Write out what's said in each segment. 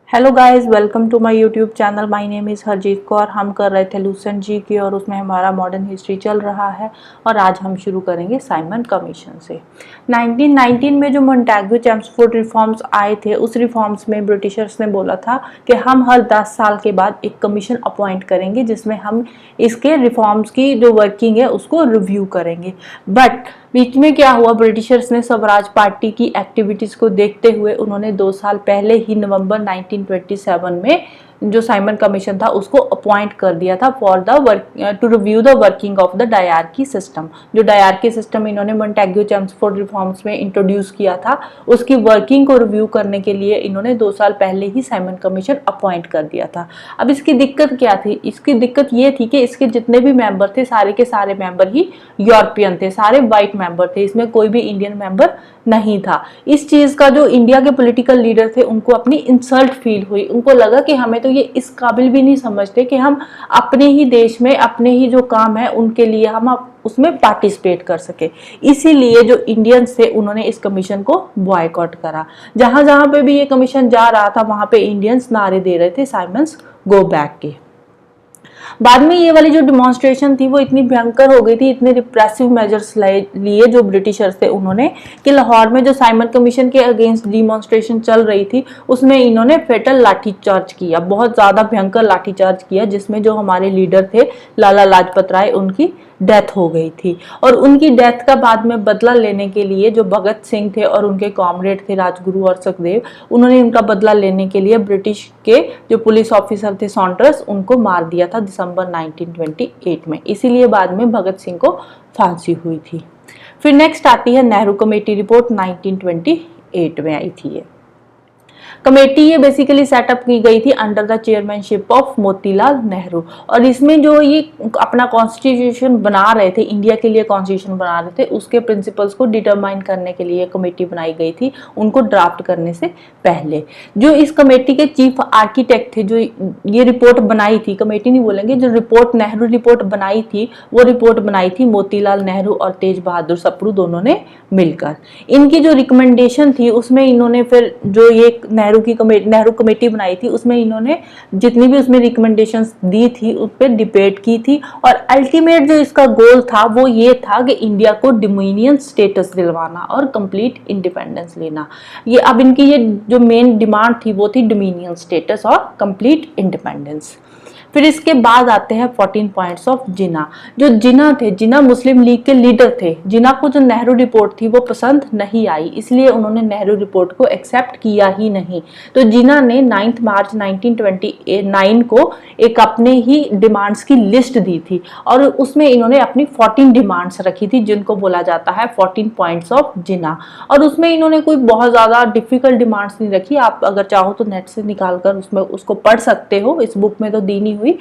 Hello guys, welcome to my YouTube channel. My name is Harjeet Kaur. हम कर रहे थे लूसेंट जी की और उसमें हमारा मॉडर्न हिस्ट्री चल रहा है और आज हम शुरू करेंगे साइमन कमीशन से। 1919 में जो मोंटेग्यू चेम्सफोर्ड रिफॉर्म्स आए थे, उस रिफॉर्म्स में ब्रिटिशर्स ने बोला था कि हम हर 10 साल के बाद एक कमीशन अपॉइंट करेंगे जिसमें हम इसके रिफॉर्म्स की जो वर्किंग है उसको रिव्यू करेंगे। बट बीच में क्या हुआ, ब्रिटिशर्स ने स्वराज पार्टी की एक्टिविटीज को देखते हुए उन्होंने 2 साल पहले ही नवंबर 1927 में जो साइमन कमीशन था उसको अपॉइंट कर दिया था for the two review the working of the dyarchy system. जो डायरकी सिस्टम इन्होंने मोंटेग्यू चेम्सफोर्ड रिफॉर्म्स में इंट्रोड्यूस किया था, उसकी वर्किंग को रिव्यू करने के लिए इन्होंने 2 साल पहले ही साइमन कमीशन अपॉइंट कर दिया था। अब इसकी दिक्कत क्या थी? इसकी दिक्कत ये थी कि इसके जितने भी मेंबर थे सारे के सारे मेंबर ही यूरोपियन थे, सारे वाइट मेंबर थे, इसमें कोई भी इंडियन मेंबर नहीं था। इस चीज का जो इंडिया के पॉलिटिकल लीडर थे उनको अपनी इंसल्ट फील हुई। उनको लगा कि हमें तो ये इस काबिल भी नहीं समझते कि हम अपने ही देश में अपने ही जो काम है उनके लिए हम उसमें पार्टिसिपेट कर सके। इसीलिए जो इंडियंस थे उन्होंने इस कमीशन को बॉयकॉट करा। जहां जहां पे भी ये कमीशन जा रहा था वहां पे इंडियंस नारे दे रहे थे साइमन्स गो बैक के। बाद में ये वाली जो डिमॉन्स्ट्रेशन थी वो इतनी भयंकर हो गई थी, इतने रिप्रेसिव मेजर्स लिए जो ब्रिटिशर्स थे उन्होंने, कि लाहौर में जो साइमन कमीशन के अगेंस्ट डिमॉन्स्ट्रेशन चल रही थी उसमें इन्होंने फेटल लाठीचार्ज किया, बहुत ज्यादा भयंकर लाठीचार्ज किया, जिसमें जो हमारे लीडर थे लाला लाजपत राय उनकी डेथ हो गई थी। और उनकी डेथ का बाद में बदला लेने के लिए जो भगत सिंह थे और उनके कॉमरेड थे राजगुरु और सुखदेव, उन्होंने उनका बदला लेने के लिए ब्रिटिश के जो पुलिस ऑफिसर थे सॉन्टर्स, उनको मार दिया था दिसंबर 1928 में। इसीलिए बाद में भगत सिंह को फांसी हुई थी। फिर नेक्स्ट आती है नेहरू कमेटी रिपोर्ट, 1928 में आई थी ये कमेटी। ये बेसिकली सेटअप की गई थी under the chairmanship of Motilal Nehru. और इसमें जो ये अपना कॉन्स्टिट्यूशन बना रहे थे, इंडिया के लिए कॉन्स्टिट्यूशन बना रहे थे, उसके प्रिंसिपल्स को डिटरमाइन करने के लिए कमेटी बनाई गई थी उनको ड्राफ्ट करने से पहले। जो इस कमेटी के चीफ आर्किटेक्ट थे, जो ये रिपोर्ट बनाई थी, कमेटी नहीं बोलेंगे, जो रिपोर्ट नेहरू रिपोर्ट बनाई थी वो रिपोर्ट बनाई थी मोतीलाल नेहरू और तेज बहादुर सप्रू दोनों ने मिलकर। इनकी जो रिकमेंडेशन थी उसमें इन्होंने फिर जो ये नेहरू कमेटी बनाई थी उसमें इन्होंने जितनी भी उसमें रिकमेंडेशंस दी थी उस पर डिबेट की थी। और अल्टीमेट जो इसका गोल था वो ये था कि इंडिया को डोमिनियन स्टेटस दिलवाना और कंप्लीट इंडिपेंडेंस लेना। ये अब इनकी ये जो मेन डिमांड थी वो थी डोमिनियन स्टेटस और कंप्लीट इंडिपेंडेंस। फिर इसके बाद आते हैं 14 पॉइंट्स ऑफ जिन्ना। जो जिन्ना थे, जिन्ना मुस्लिम लीग के लीडर थे। जिन्ना को जो नेहरू रिपोर्ट थी वो पसंद नहीं आई, इसलिए उन्होंने नेहरू रिपोर्ट को एक्सेप्ट किया ही नहीं। तो जिन्ना ने 9 मार्च 1929 को एक अपने ही डिमांड्स की लिस्ट दी थी और उसमें इन्होंने अपनी 14 डिमांड्स रखी थी जिनको बोला जाता है 14 पॉइंट्स ऑफ जिन्ना। और उसमें इन्होंने कोई बहुत ज्यादा डिफिकल्ट डिमांड्स नहीं रखी, आप अगर चाहो तो नेट से निकाल कर उसमें उसको पढ़ सकते हो, इस बुक में तो दी नहीं हुई।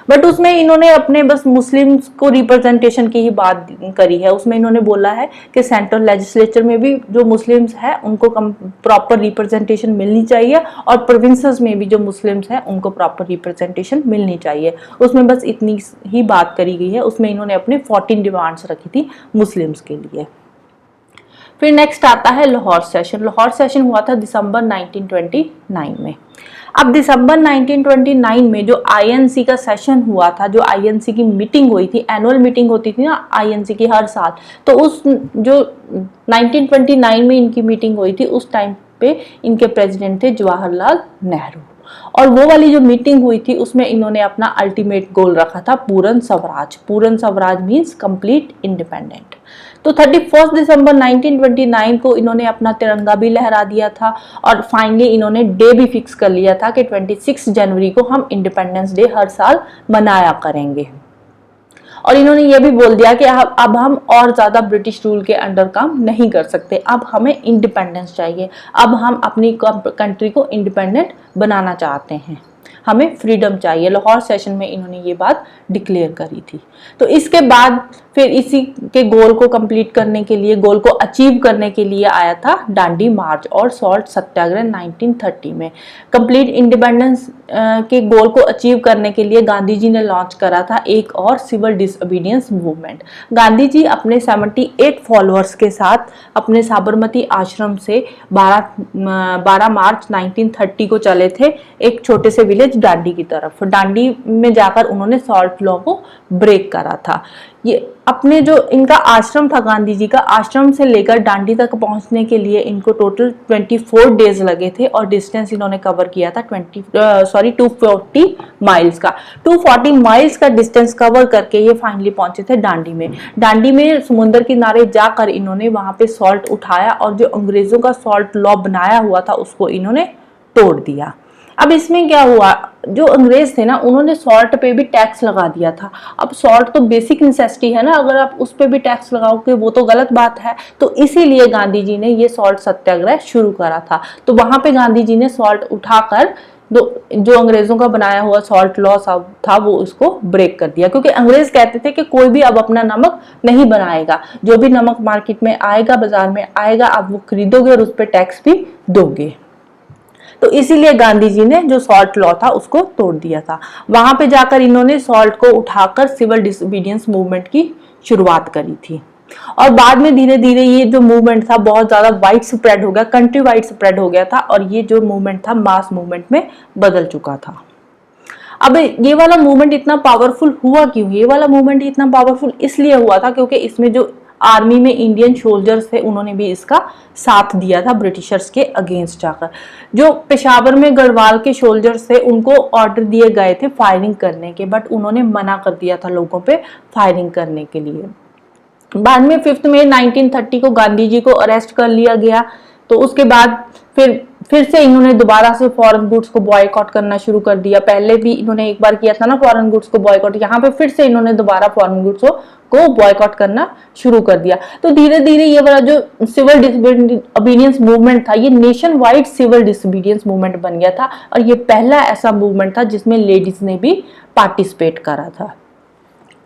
बट उसमें इन्होंने अपने बस मुस्लिम्स को रिप्रेजेंटेशन की ही बात करी है। उसमें इन्होंने बोला है कि सेंट्रल लेजिस्लेचर में भी जो मुस्लिम्स हैं उनको प्रॉपर रिप्रेजेंटेशन मिलनी चाहिए और प्रोविंसेस में भी जो मुस्लिम्स हैं उनको प्रॉपर रिप्रेजेंटेशन मिलनी चाहिए। उसमें बस इतनी ही बात करी गई है। उसमें इन्होंने अपने 14 डिमांड्स रखी थी मुस्लिम्स के लिए। फिर नेक्स्ट आता है लाहौर सेशन। लाहौर सेशन हुआ था दिसंबर 1929 में। अब दिसंबर 1929 में जो आईएनसी का सेशन हुआ था, जो आईएनसी की मीटिंग हुई थी, एनुअल मीटिंग होती थी ना आईएनसी की हर साल, तो उस जो 1929 में इनकी मीटिंग हुई थी उस टाइम पे इनके प्रेसिडेंट थे जवाहरलाल नेहरू। और वो वाली जो मीटिंग हुई थी उसमें इन्होंने अपना अल्टीमेट गोल रखा था पूर्ण स्वराज। पूर्ण स्वराज मीन्स कंप्लीट इंडिपेंडेंट। तो 31 दिसंबर 1929 को इन्होंने अपना तिरंगा भी लहरा दिया था और फाइनली इन्होंने डे भी फिक्स कर लिया था कि 26 जनवरी को हम इंडिपेंडेंस डे हर साल मनाया करेंगे। और इन्होंने ये भी बोल दिया कि अब हम और ज्यादा ब्रिटिश रूल के अंडर काम नहीं कर सकते, अब हमें इंडिपेंडेंस चाहिए, अब हम अपनी कंट्री को इंडिपेंडेंट बनाना चाहते हैं, हमें फ्रीडम चाहिए। लाहौर सेशन में इन्होंने ये बात डिक्लेयर करी थी। तो इसके बाद फिर इसी के गोल को कंप्लीट करने के लिए, गोल को अचीव करने के लिए आया था दांडी मार्च और सॉल्ट सत्याग्रह 1930 में। कंप्लीट इंडिपेंडेंस के गोल को अचीव करने के लिए गांधी जी ने लॉन्च करा था एक और civil disobedience movement. Gandhi ji अपने 78 फॉलोअर्स के साथ अपने साबरमती आश्रम से 12 मार्च 1930 को चले थे एक छोटे से विलेज दांडी की तरफ। दांडी में जाकर उन्होंने सॉल्ट लॉ को ब्रेक करा था। ये अपने जो इनका आश्रम था, गांधी जी का आश्रम से लेकर दांडी तक पहुंचने के लिए इनको टोटल 24 डेज लगे थे और डिस्टेंस इन्होंने कवर किया था 240 माइल्स का। 240 माइल्स का डिस्टेंस कवर करके ये फाइनली पहुंचे थे दांडी में। दांडी में समुद्र किनारे जाकर इन्होंने वहां पे सॉल्ट उठाया और जो अंग्रेजों का सॉल्ट लॉ बनाया हुआ था उसको इन्होंने तोड़ दिया। अब इसमें क्या हुआ, जो अंग्रेज थे ना उन्होंने सॉल्ट पे भी टैक्स लगा दिया था। अब सॉल्ट तो बेसिक नेसेसिटी है ना, अगर आप उस पे भी टैक्स लगाओगे वो तो गलत बात है। तो इसीलिए गांधी जी ने ये सॉल्ट सत्याग्रह शुरू करा था। तो वहां पे गांधी जी ने सॉल्ट उठाकर जो अंग्रेजों का बनाया हुआ सॉल्ट लॉ था वो उसको ब्रेक कर दिया, क्योंकि अंग्रेज कहते थे कि कोई भी अब अपना नमक नहीं बनाएगा, जो भी नमक मार्केट में आएगा, बाजार में आएगा, आप वो खरीदोगे और उस पर टैक्स भी दोगे। तो इसीलिए गांधी जी ने जो सॉल्ट लॉ था उसको तोड़ दिया था। वहां पे जाकर इन्होंने सॉल्ट को उठाकर सिविल डिसोबीडियंस मूवमेंट की शुरुआत करी थी और बाद में धीरे धीरे ये जो मूवमेंट था बहुत ज्यादा वाइड स्प्रेड हो गया, कंट्री वाइड स्प्रेड हो गया था और ये जो मूवमेंट था मास मूवमेंट में बदल चुका था। अब ये वाला मूवमेंट इतना पावरफुल हुआ क्यों? ये वाला मूवमेंट इतना पावरफुल इसलिए हुआ था क्योंकि इसमें जो आर्मी में इंडियन सोल्जर्स थे उन्होंने भी इसका साथ दिया था ब्रिटिशर्स के अगेंस्ट जाकर। जो पेशावर में गढ़वाल के सोल्जर्स थे उनको ऑर्डर दिए गए थे फायरिंग करने के, बट उन्होंने मना कर दिया था लोगों पे फायरिंग करने के लिए। बाद में 5 मई 1930 को गांधी जी को अरेस्ट कर लिया गया। तो उसके बाद फिर से इन्होंने दोबारा से फॉरेन गुड्स को बॉयकॉट करना शुरू कर दिया। पहले भी इन्होंने एक बार किया था ना फॉरेन गुड्स को बॉयकॉट, यहाँ पे फिर से इन्होंने दोबारा फॉरेन गुड्स को बॉयकॉट करना शुरू कर दिया। तो धीरे धीरे ये वाला जो सिविल डिसोबीडियंस मूवमेंट था ये nationwide civil disobedience movement बन गया था और ये पहला ऐसा मूवमेंट था जिसमें लेडीज ने भी पार्टिसिपेट करा था।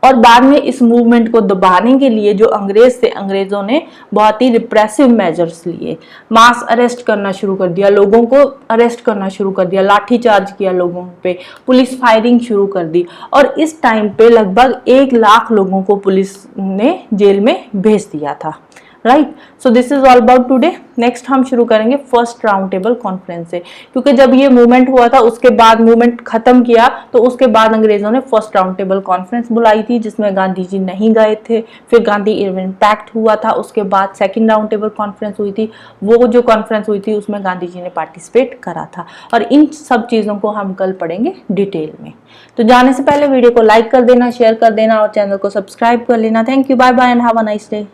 और बाद में इस मूवमेंट को दबाने के लिए जो अंग्रेज थे, अंग्रेजों ने बहुत ही रिप्रेसिव मेजर्स लिए, मास अरेस्ट करना शुरू कर दिया, लोगों को अरेस्ट करना शुरू कर दिया, लाठी चार्ज किया लोगों पे, पुलिस फायरिंग शुरू कर दी और इस टाइम पे लगभग 1 लाख लोगों को पुलिस ने जेल में भेज दिया था। Right, so this is all about today. Next हम शुरू करेंगे फर्स्ट राउंड टेबल कॉन्फ्रेंस से, क्योंकि जब ये मूवमेंट हुआ था उसके बाद मूवमेंट खत्म किया तो उसके बाद अंग्रेजों ने फर्स्ट राउंड टेबल कॉन्फ्रेंस बुलाई थी जिसमें गांधी जी नहीं गए थे। फिर गांधी इरविन पैक्ट हुआ था, उसके बाद सेकंड राउंड टेबल कॉन्फ्रेंस हुई थी। वो जो कॉन्फ्रेंस हुई थी उसमें गांधी जी ने पार्टिसिपेट करा था और इन सब चीजों को हम कल पढ़ेंगे डिटेल में। तो जाने से पहले वीडियो को लाइक कर देना, शेयर कर देना और चैनल को सब्सक्राइब कर लेना। Thank you, bye bye and have a nice day.